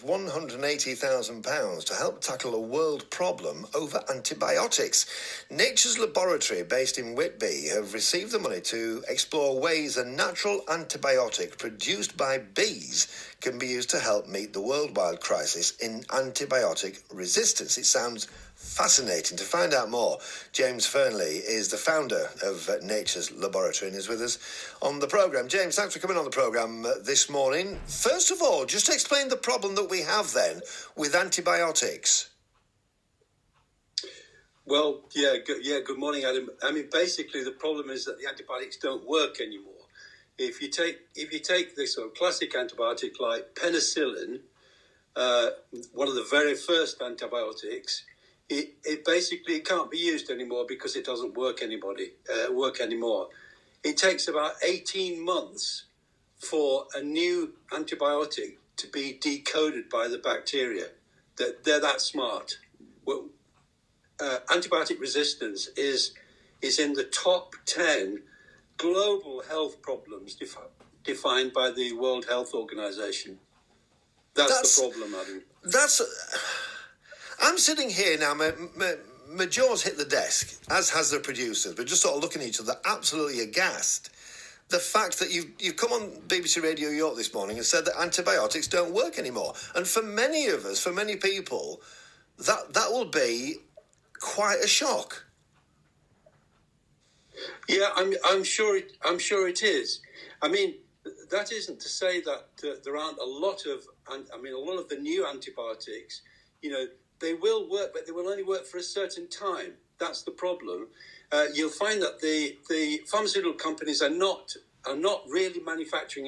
£180,000 to help tackle a world problem over antibiotics. Nature's Laboratory, based in Whitby, have received the money to explore ways a natural antibiotic produced by bees can be used to help meet the worldwide crisis in antibiotic resistance. It sounds fascinating. To find out more, James Fearnley is the founder of Nature's Laboratory and is with us on the programme. James, thanks for coming on the programme this morning. First of all, just explain the problem that we have then with antibiotics. Well, good morning, Adam. I mean, basically the problem is that the antibiotics don't work anymore. If you take this sort of classic antibiotic like penicillin, one of the very first antibiotics, it basically can't be used anymore because it doesn't work anymore. It takes about 18 months for a new antibiotic to be decoded by the bacteria. They're that smart. Well, antibiotic resistance is in the top 10 global health problems defined by the World Health Organization. That's the problem, Adam. I'm sitting here now, my jaws hit the desk, as has the producers. We're just sort of looking at each other, absolutely aghast. The fact that you've come on BBC Radio York this morning and said that antibiotics don't work anymore. And for many of us, for many people, that will be quite a shock. Yeah, I'm sure it is. I mean, that isn't to say that there aren't a lot of the new antibiotics, they will work, but they will only work for a certain time. That's the problem. You'll find that the pharmaceutical companies are not really manufacturing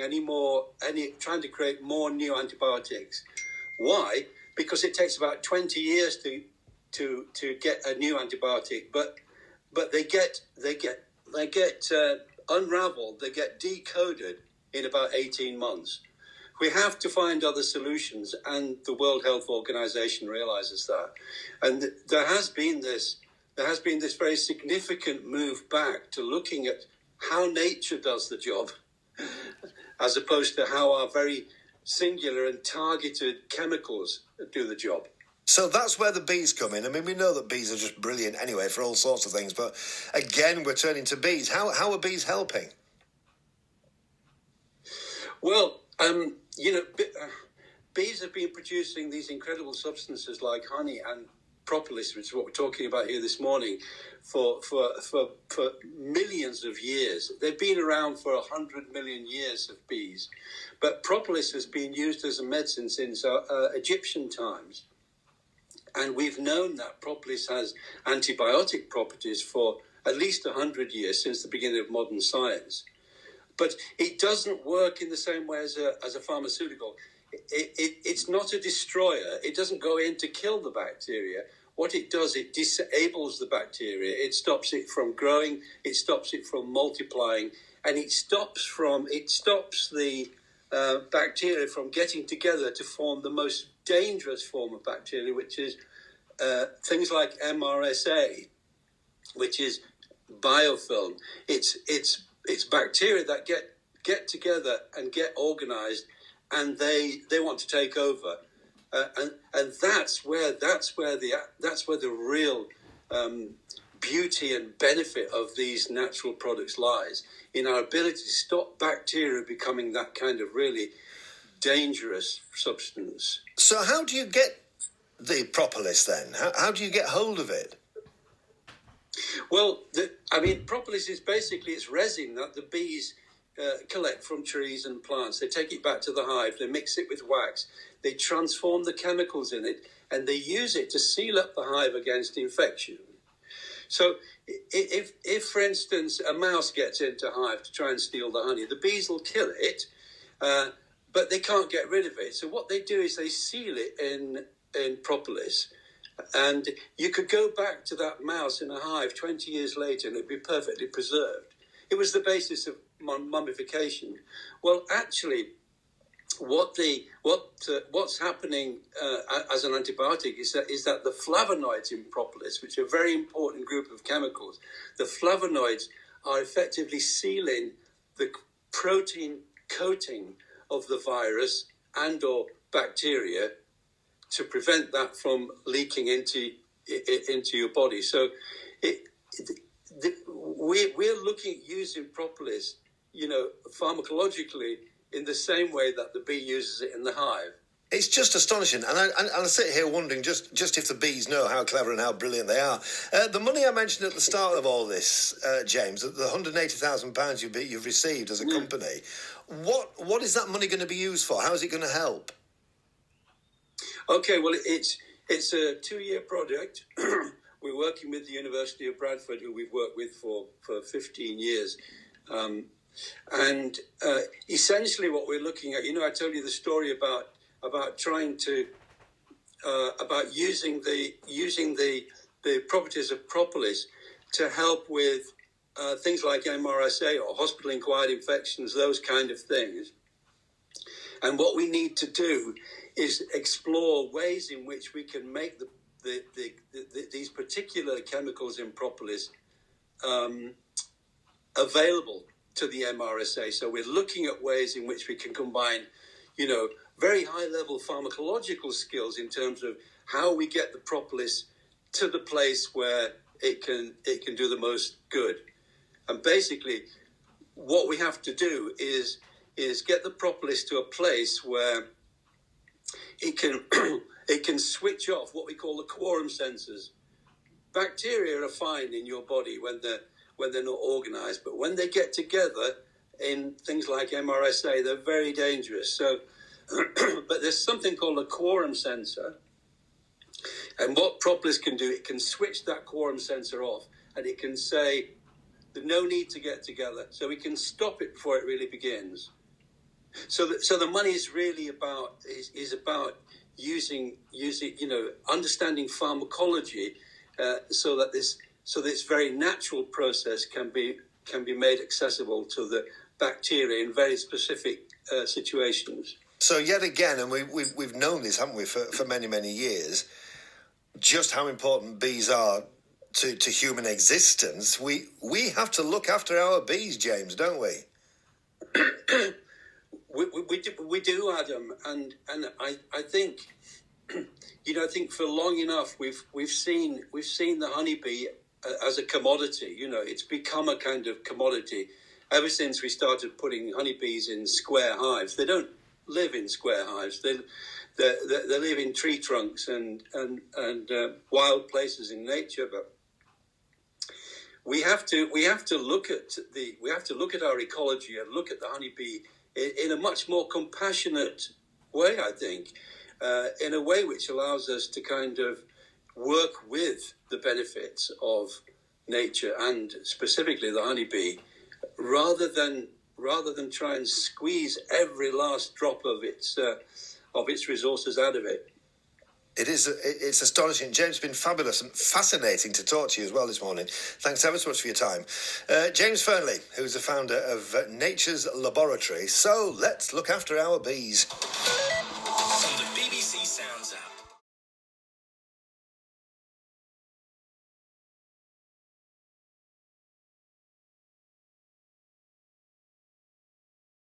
trying to create more new antibiotics. Why? Because it takes about 20 years to get a new antibiotic, but they get unraveled, they get decoded in about 18 months. We have to find other solutions, and the World Health Organization realizes that. And there has been this very significant move back to looking at how nature does the job, as opposed to how our very singular and targeted chemicals do the job. So that's where the bees come in. I mean, we know that bees are just brilliant anyway for all sorts of things, but again, we're turning to bees. How are bees helping? Well, bees have been producing these incredible substances like honey and propolis, which is what we're talking about here this morning, for millions of years. They've been around for 100 million years of bees. But propolis has been used as a medicine since Egyptian times. And we've known that propolis has antibiotic properties for at least 100 years, since the beginning of modern science. But it doesn't work in the same way as a pharmaceutical. It's not a destroyer. It doesn't go in to kill the bacteria. What it does, it disables the bacteria. It stops it from growing. It stops it from multiplying, and it stops the bacteria from getting together to form the most dangerous form of bacteria, which is things like MRSA, which is biofilm. It's bacteria that get together and get organized, and they want to take over, and that's where the real beauty and benefit of these natural products lies, in our ability to stop bacteria becoming that kind of really dangerous substance. So how do you get the propolis then? How do you get hold of it? Well, propolis is basically it's resin that the bees collect from trees and plants. They take it back to the hive, they mix it with wax, they transform the chemicals in it, and they use it to seal up the hive against infection. So if for instance, a mouse gets into a hive to try and steal the honey, the bees will kill it, but they can't get rid of it. So what they do is they seal it in propolis. And you could go back to that mouse in a hive 20 years later and it'd be perfectly preserved. It was the basis of mummification. Well, actually, what's happening as an antibiotic is that the flavonoids in propolis, which are a very important group of chemicals, the flavonoids are effectively sealing the protein coating of the virus and or bacteria to prevent that from leaking into your body. So we're looking at using propolis, pharmacologically in the same way that the bee uses it in the hive. It's just astonishing, and I sit here wondering just if the bees know how clever and how brilliant they are. The money I mentioned at the start of all this, James, the £180,000 you've received as a company, what is that money going to be used for? How is it going to help? Okay, well, it's a 2-year project. We're working with the University of Bradford, who we've worked with for 15 years. And essentially what we're looking at, I told you the story about trying to about using the properties of propolis to help with things like MRSA or hospital-acquired infections, those kind of things. And what we need to do is explore ways in which we can make these particular chemicals in propolis available to the MRSA. So we're looking at ways in which we can combine, very high-level pharmacological skills in terms of how we get the propolis to the place where it can do the most good. And basically, what we have to do is get the propolis to a place where it can switch off what we call the quorum sensors. Bacteria are fine in your body when they're not organized, but when they get together in things like MRSA, they're very dangerous. So, but there's something called a quorum sensor, and what propolis can do, it can switch that quorum sensor off, and it can say there's no need to get together, so we can stop it before it really begins. So the money is really about using understanding pharmacology, so that this very natural process can be made accessible to the bacteria in very specific situations. So yet again, and we've known this, haven't we, for many, many years, just how important bees are to human existence. We have to look after our bees, James, don't we? We do, Adam, and I think I think for long enough we've seen the honeybee as a commodity. It's become a kind of commodity ever since we started putting honeybees in square hives. They don't live in square hives. They live in tree trunks and wild places in nature. But we have to look at our ecology and look at the honeybee in a much more compassionate way, I think, in a way which allows us to kind of work with the benefits of nature and specifically the honeybee, rather than try and squeeze every last drop of its resources out of it. It's astonishing. James, it's been fabulous and fascinating to talk to you as well this morning. Thanks ever so much for your time. James Fearnley, who's the founder of Nature's Laboratory. So let's look after our bees.